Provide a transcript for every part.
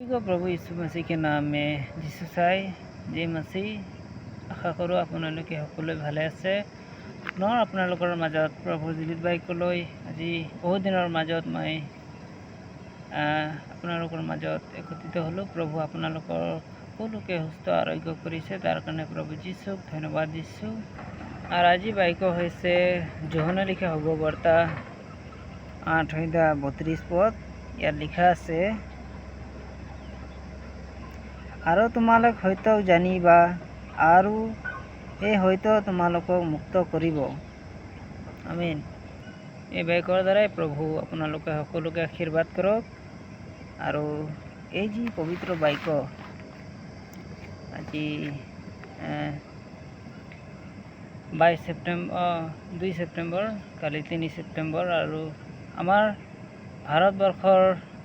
को प्रभु यीशु मसीह के नाम में जिसु চাই যে मसीह आशा करूँ আপোনালোকে সকলোৱে ভালে আছে। পুনৰ আপোনালোকৰ মাজত প্ৰভু জীৱিত বাইকলৈ আজি বহুত দিনৰ মাজত মই আপোনালোকৰ মাজত একত্ৰিত হ'লোঁ। প্ৰভু আপোনালোকৰ সকলোকে সুস্থ আৰোগ্য কৰিছে, তাৰ কাৰণে প্ৰভু যীশুক ধন্যবাদ দিছোঁ। আৰু আজি বাইক হৈছে যোহনে লিখা শুভবাৰ্তা 8:32 পদ। ইয়াত লিখা আছে, আৰু তোমালোক হয়তো জানিবা আৰু এই হয়তো তোমালোকক মুক্ত কৰিব। আমিন। এই বাইকৰ দ্বাৰাই প্ৰভু আপোনালোকে সকলোকে আশীৰ্বাদ কৰক। আৰু এই যি পবিত্ৰ বাইক আজি 2 ছেপ্টেম্বৰ, কালি 3 ছেপ্টেম্বৰ, আৰু আমাৰ ভাৰতবৰ্ষৰ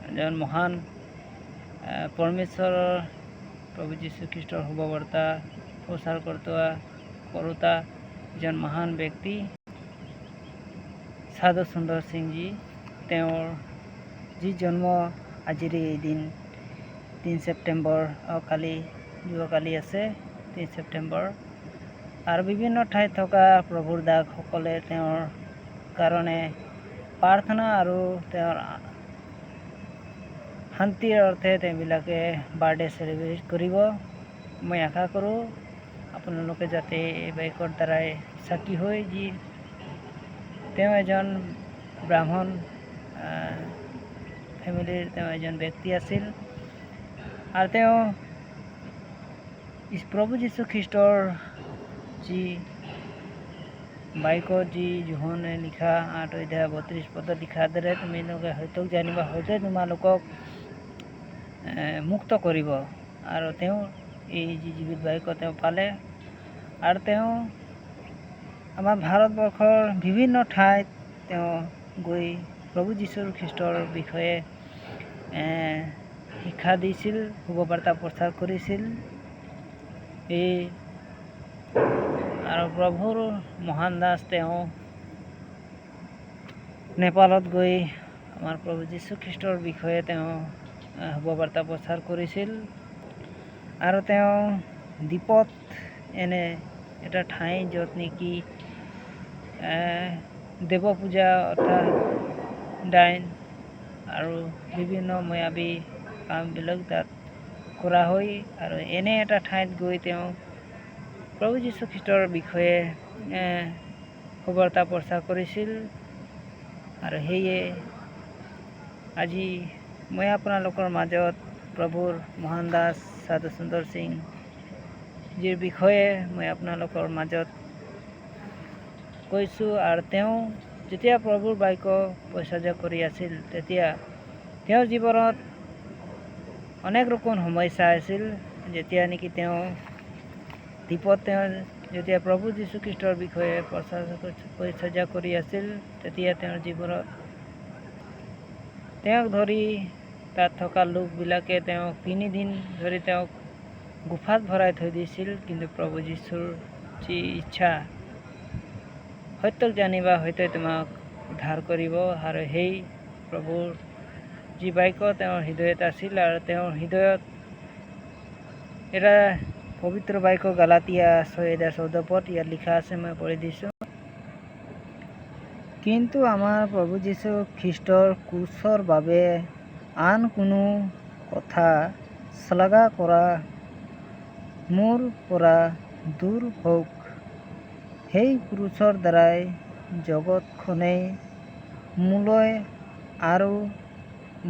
এজন মহান পৰমেশ্বৰৰ প্ৰভু যীশু খ্ৰীষ্টৰ শুভবাৰ্তা প্ৰচাৰ কৰোঁতা এজন মহান ব্যক্তি সাধু সুন্দৰ সিংজী। তেওঁৰ যি জন্ম আজিৰ এই দিন 3 ছেপ্টেম্বৰ, যোৱাকালি আছে 3 ছেপ্টেম্বৰ। আৰু বিভিন্ন ঠাইত থকা প্ৰভুৰ দাসসকলে তেওঁৰ কাৰণে প্ৰাৰ্থনা আৰু তেওঁৰ শান্তিৰ অৰ্থে তেওঁবিলাকে বাৰ্থডে চেলিব্ৰেট কৰিব। মই আশা কৰোঁ আপোনালোকে যাতে এই বাইকৰ দ্বাৰাই চাকি হৈ যি তেওঁ এজন ব্ৰাহ্মণ ফেমিলিৰ তেওঁ এজন ব্যক্তি আছিল, আৰু তেওঁ প্ৰভু যীশু খ্ৰীষ্টৰ যি বাইকত যি যোহনে লিখা 8:32 পদত লিখাৰ দৰে তোমালোকে হয়তো জানিবা, হয়তো তোমালোকক মুক্ত কৰিব। আৰু তেওঁ এই যি জীৱিত বাইক তেওঁ পালে, আৰু তেওঁ আমাৰ ভাৰতবৰ্ষৰ বিভিন্ন ঠাইত তেওঁ গৈ প্ৰভু যীশু খ্ৰীষ্টৰ বিষয়ে শিক্ষা দিছিল, শুভবাৰ্তা প্ৰচাৰ কৰিছিল। আৰু প্ৰভুৰ মহান দাস তেওঁ নেপালত গৈ আমাৰ প্ৰভু যীশু খ্ৰীষ্টৰ বিষয়ে তেওঁ শুভবাৰ্তা প্ৰচাৰ কৰিছিল। আৰু তেওঁ দ্বীপত এনে এটা ঠাই য'ত নেকি দেৱ পূজা অৰ্থাৎ ডাইন আৰু বিভিন্ন মায়াবী কামবিলাক তাত কৰা হয়। আৰু এনে এটা ঠাইত গৈ তেওঁ প্ৰভু যীশু খ্ৰীষ্টৰ বিষয়ে শুভবাৰ্তা প্ৰচাৰ কৰিছিল। আৰু সেয়ে আজি মই আপোনালোকৰ মাজত প্ৰভুৰ মহান দাস সাধু সুন্দৰ সিং যিৰ বিষয়ে মই আপোনালোকৰ মাজত কৈছোঁ। আৰু তেওঁ যেতিয়া প্ৰভুৰ বাইক পৰিচৰ্যা কৰি আছিল, তেতিয়া তেওঁৰ জীৱনত অনেক ৰকম সমস্যা আছিল। যেতিয়া নেকি তেওঁ দ্বীপত তেওঁ যেতিয়া প্ৰভু যীশু খ্ৰীষ্টৰ বিষয়ে পৰিচৰ্যা কৰি আছিল, তেতিয়া তেওঁৰ জীৱনত তেওঁক ধৰি তাত থকা লোকবিলাকে তেওঁক 3 দিন ধৰি তেওঁক গুফাত ভৰাই থৈ দিছিল। কিন্তু প্ৰভু যীশুৰ যি ইচ্ছা, সত্যক জানিবা হয়তো তোমাক উদ্ধাৰ কৰিব। আৰু সেই প্ৰভুৰ যি বাইক তেওঁৰ হৃদয়ত আছিল, আৰু তেওঁৰ হৃদয়ত এটা পবিত্ৰ বাইক গালাতিয়া 6:14 পদ ইয়াত লিখা আছে, মই পঢ়ি দিছোঁ। কিন্তু আমাৰ প্ৰভু যীশু খ্ৰীষ্টৰ ক্ৰুচৰ বাবে আন কোনো কথা শ্লাঘা কৰা মোৰ পৰা দূৰ হওক। সেই ক্ৰুচৰ দ্বাৰাই জগতখনেই মোলৈ আৰু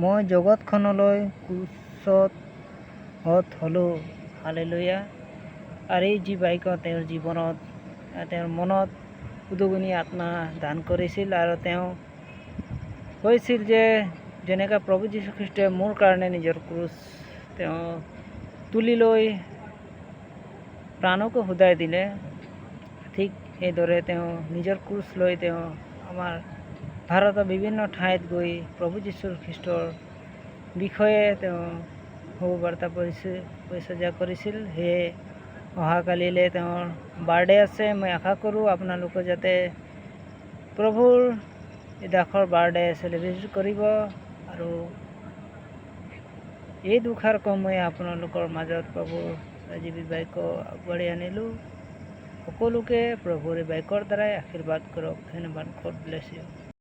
মই জগতখনলৈ ক্ৰুচত হ'লোঁ। হালেলুয়া। আৰু এই যি বাইক তেওঁৰ জীৱনত তেওঁৰ মনত উদগনি আত্মা দান কৰিছিল। আৰু তেওঁ কৈছিল যে যেনেকৈ প্ৰভু যীশু খ্ৰীষ্টে মোৰ কাৰণে নিজৰ ক্ৰুচ তেওঁ তুলি লৈ প্ৰাণকো শুদাই দিলে, ঠিক সেইদৰে তেওঁ নিজৰ ক্ৰুচ লৈ তেওঁ আমাৰ ভাৰতৰ বিভিন্ন ঠাইত গৈ প্ৰভু যীশু খ্ৰীষ্টৰ বিষয়ে তেওঁ শুভবাৰ্তা পৰিচৰ্যা কৰিছিল। সেয়ে অহাকালিলৈ তেওঁৰ বাৰ্থডে আছে। মই আশা কৰোঁ আপোনালোকে যাতে প্ৰভুৰ এই দাসৰ বাৰ্থডে চেলিব্ৰেট কৰিব। আৰু এই দুখাৰ মই আপোনালোকৰ মাজত প্ৰভুৰ আজি বাক্য আগবাঢ়ি আনিলোঁ। সকলোকে প্ৰভুৰ বাক্যৰ দ্বাৰাই আশীৰ্বাদ কৰক। ধন্যবাদ। God bless U.